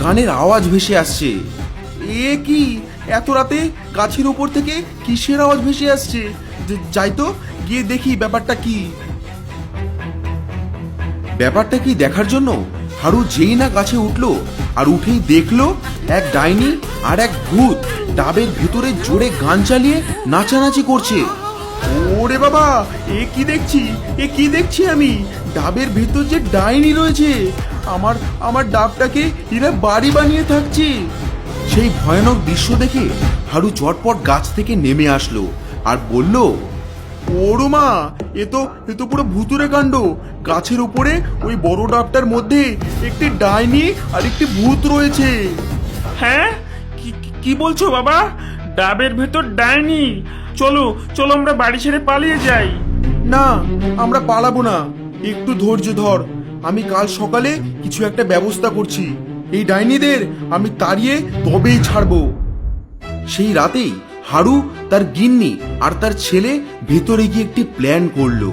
গানের আওয়াজ ভেসে আসছে। এ কি, এত রাতে গাছের উপর থেকে কিসের আওয়াজ ভেসে আসছে? যাই তো, গিয়ে দেখি ব্যাপারটা কি। ব্যাপারটা কি দেখার জন্য হারু যেই না গাছে উঠলো, আর উঠেই দেখলো এক ডাইনি আর এক ভূত ডাবের ভিতরে জোরে গান চালিয়ে নাচানাচি করছে। ওরে বাবা, এ কি দেখছি আমি? ডাবের ভিতর যে ডাইনি রয়েছে, আমার ডাবটাকে এরা বাড়ি বানিয়ে থাকছে। সেই ভয়ানক দৃশ্য দেখে হারু চটপট গাছ থেকে নেমে আসলো আর বলল, ওরো মা, এ তো পুরো ভুতুরে কাণ্ড। গাছের উপরে ওই বড় ডাবটার মধ্যে একটি ডাইনি আর একটি ভূত রয়েছে। হ্যাঁ, কি বলছো বাবা? ডাবের ভেতর ডাইনি? চলো চলো, আমরা বাড়ি ছেড়ে পালিয়ে যাই। না, আমরা পালাবো না, একটু ধৈর্য ধর। আমি কাল সকালে কিছু একটা ব্যবস্থা করছি। এই ডাইনিদের আমি তাড়িয়ে তবেই ছাড়বো। সেই রাতেই হারু, তার গিন্নি আর তার ছেলে ভেতরে গিয়ে একটি প্ল্যান করলো।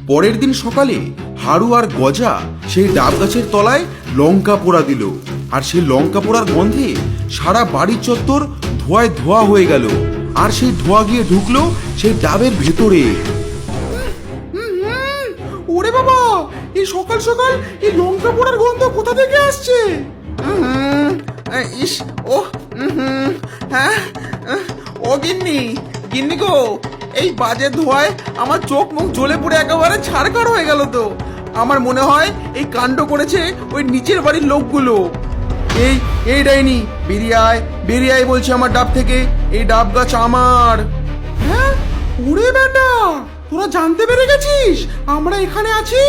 পরের দিন সকালে হারু আর গজা সেই ডাব গাছের তলায় লঙ্কা পোড়া দিল, আর সেই লঙ্কা পোড়ার গন্ধে সারা বাড়ির চত্বর ধোঁয়ায় ধোয়া হয়ে গেল। আর সেই ধোঁয়া গিয়ে ঢুকলো সেই ডাবের ভেতরে। ওরে বাবা, এই সকাল সকাল এই লঙ্কা পোড়ার গন্ধ কোথা থেকে আসছে? ইস, ও হ্যাঁ, ও গিন্নি গো, এই বাজে ধোঁয়ায় আমার চোখ মুখ জ্বলে পুড়ে একেবারে ছাড়খাড় হয়ে গেল তো। আমার মনে হয় এই কাণ্ড করেছে ওই নিচের বাড়ির লোকগুলো। এই ডাইনি, বেরিয়ে আয় বলছি আমার ডাব থেকে। এই ডাব গাছ আমার। হ্যাঁ, ওরে বেটা, তোরা জানতে পেরে গেছিস আমরা এখানে আছি?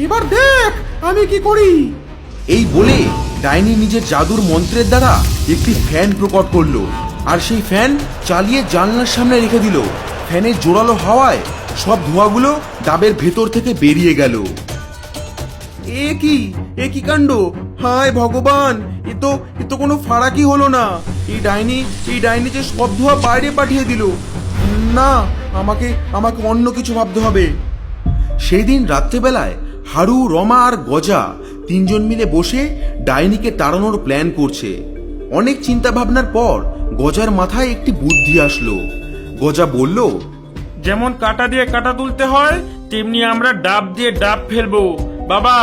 এবার দেখ আমি কি করি। এই বলে ডাইনি নিজের জাদুর মন্ত্রের দ্বারা একটি ফ্যান প্রকট করলো, আর সেই ফ্যান চালিয়ে জানলার সামনে রেখে দিল। ফ্যানের জোরালো হাওয়ায় সব ধোঁয়াগুলো ডাবের ভেতর থেকে বেরিয়ে গেল। এ কি কাণ্ড! হায় ভগবান, এ তো কোনো ফারাকই হলো না। এই ডাইনি যে সব ধোঁয়া বাইরে পাঠিয়ে দিল। না, আমাকে অন্য কিছু ভাবতে হবে। সেই দিন রাত্রেবেলায় হারু, রমা আর গজা তিনজন মিলে বসে ডাইনিকে তাড়ানোর প্ল্যান করছে। অনেক চিন্তা ভাবনার পর গজার মাথায় একটি বুদ্ধি আসলো। গজা বলল, যেমন কাটা দিয়ে কাটা তুলতে হয়, তেমনি আমরা ডাব দিয়ে ডাব ফেলবো। বাবা,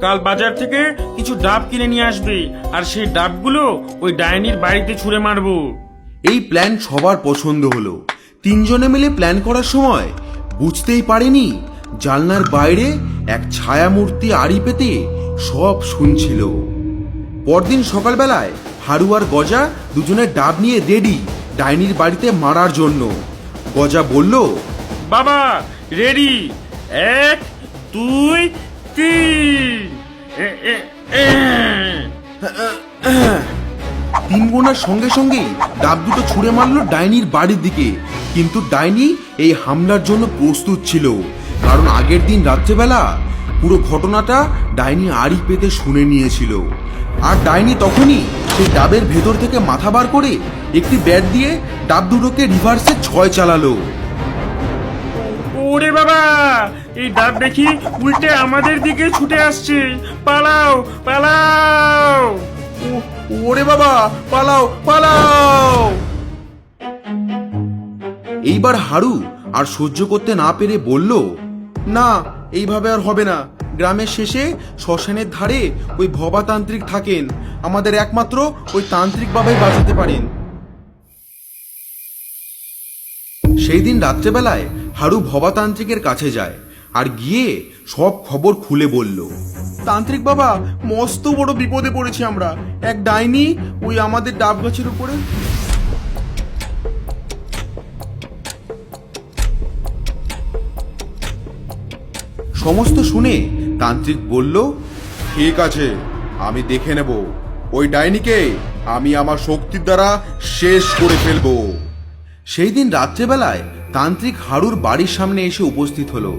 কাল বাজার থেকে কিছু ডাব কিনে নিয়ে আসবে, আর সেই ডাবগুলো ওই ডাইনির বাড়িতে ছুঁড়ে মারবো। এই প্ল্যান সবার পছন্দ হলো। তিনজনে মিলে প্ল্যান করার সময় বুঝতেই পারেনি জানলার বাইরে এক ছায়ামূর্তি আড়ি পেতে সব শুনছিল। পরদিন সকালবেলায় হারু আর গজা দুজনে ডাব নিয়ে রেডি ডাইনির বাড়িতে মারার জন্য। গজা বলল, বাবা রেডি, 1 2 3। তিন গোনার সঙ্গে সঙ্গেই ডাব দুটো ছুঁড়ে মারলো ডাইনির বাড়ির দিকে। কিন্তু ডাইনি এই হামলার জন্য প্রস্তুত ছিল, কারণ আগের দিন রাত্রেবেলা পুরো ঘটনাটা ডাইনি আড়ি পেতে শুনে নিয়েছিল। আর ডাইনি তখনই সেই ডাবের ভেতর থেকে মাথা বার করে একটি ব্যাট দিয়ে ডাব দুটোকে রিভার্সে 6 চালালো। ওরে বাবা, এই ডাব দেখি উল্টে আমাদের দিকে ছুটে আসছে। পালাও পালাও! ওরে বাবা, পালাও! এইবার হারু আর সহ্য করতে না পেরে বলল, না, এইভাবে আর হবে না। গ্রামের শেষে শ্মশানের ধারে ওই ভবাতান্ত্রিক থাকেন। আমাদের একমাত্র ওই তান্ত্রিক বাবাই বাঁচাতে পারেন। সেই দিন রাত্রেবেলায় হারু ভবাতান্ত্রিকের কাছে যায় আর গিয়ে সব খবর খুলে বলল, তান্ত্রিক বাবা, মস্ত বড় বিপদে পড়েছি আমরা। এক ডাইনি ওই আমাদের ডাব গাছের উপরে। সমস্ত শুনে তান্ত্রিক বলল, ঠিক আছে, আমি দেখে নেব। ওই ডাইনিকে আমি আমার শক্তির দ্বারা শেষ করে ফেলব। সেই দিন রাত্রেবেলায় তান্ত্রিক হারুর বাড়ির সামনে এসে উপস্থিত হলো।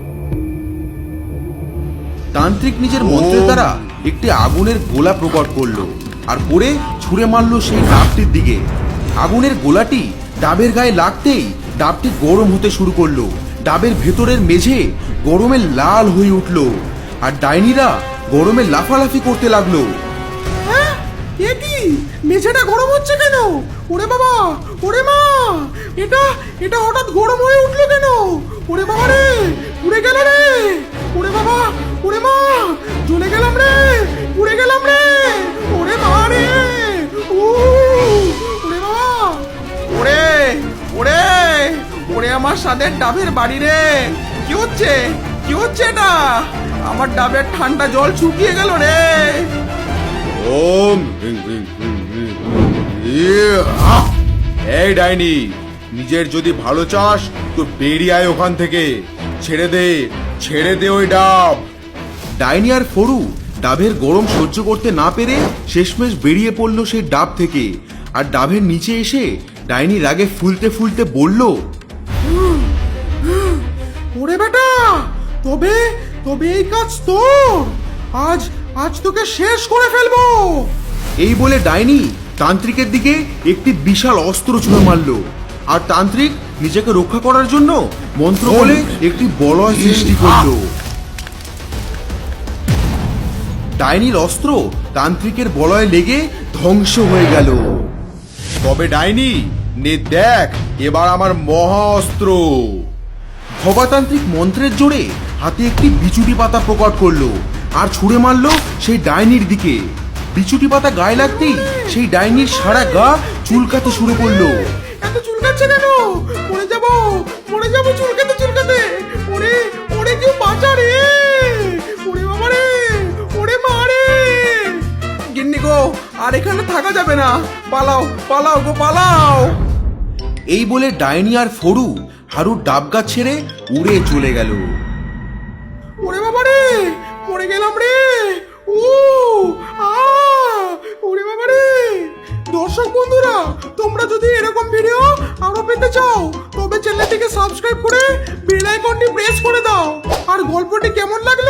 তান্ত্রিক নিজের মন্ত্রের দ্বারা একটি আগুনের গোলা প্রকট করলো আর করে ছুঁড়ে মারলো সেই ডাবটির দিকে। আগুনের গোলাটি ডাবের গায়ে লাগতেই ডাবটি গরম হতে শুরু করলো। ডাবের ভেতরের মেঝে গরমে লাল হয়ে উঠল। আর ডাইনিরা গরমে লাফালাফি করতে লাগলো। হ্যাঁ, এ কি মেঝেটা গরম হচ্ছে কেন? ওরে বাবা, ওরে মা, এটা এটা হঠাৎ গরম হয়ে উঠলো কেন? ওরে বাবা রে, পুড়ে গেল রে। ওরে বাবা, ওরে মা, জ্বলে গেলাম রে, পুড়ে গেলাম রে। ওরে মা রে, ওরে বাবা, ওরে ওরে ওরে আমার সাদের ডাবের বাড়ি রে। কি হচ্ছে, কি হচ্ছে এটা? আমার ডাবের ঠান্ডা জল শুকিয়ে গেল রে। ওম এই ডাইনি, নিজের যদি ভালো চাস তো বেরিয়ে আয় ওখান থেকে। ছেড়ে দে, ছেড়ে দে ওই ডাব। ডাইনি আর ফরু ডাবের গরম সহ্য করতে না পেরে শেষমেশ বেরিয়ে পড়লো সেই ডাব থেকে। আর ডাবের নিচে এসে ডাইনি রাগে ফুলতে ফুলতে বলল, ওরে বেটা, তবে তবে এই কাজ তোর। আজ আজ তোকে শেষ করে ফেলবো। এই বলে ডাইনি তান্ত্রিকের দিকে একটি বিশাল অস্ত্র ছুঁড়ে মারলো। আর তান্ত্রিক নিজেকে রক্ষা করার জন্য মন্ত্র বলে একটি বলয় সৃষ্টি করলো। ডাইনির অস্ত্র তান্ত্রিকের বলয়ে লেগে ধ্বংস হয়ে গেল। তবে ডাইনি, নে দেখ এবার আমার মহা অস্ত্র। ভবাতান্ত্রিক মন্ত্রের জোরে হাতে একটি বিচুটি পাতা প্রকট করলো আর ছুঁড়ে মারলো সেই ডাইনির দিকে। বিচুটি পাতা গায়ে লাগতেই সেই ডাইনির সারা গা চুলকাতে শুরু করলো। এত চুলকাচ্ছে কেন? মরে যাব, মরে যাব চুলকাতে চুলকাতে। ওরে ওরে, কেউ বাঁচা রে। ওরে বাবা রে, ওরে মা রে। গিন্নি গো, আর এখানে থাকা যাবে না। পালাও পালাও গো, পালাও। এই বলে ডাইনি আর ফরু হারুর ডাব গাছ ছেড়ে উড়ে চলে গেল। ওরে বাবা রে, মরে গেলাম রে। ও আ, ওরে বাবা রে। দর্শক বন্ধুরা, তোমরা যদি এরকম ভিডিও আরো পেতে চাও তবে চ্যানেলটিকে সাবস্ক্রাইব করে বেল আইকনটি প্রেস করে দাও। আর গল্পটি কেমন লাগে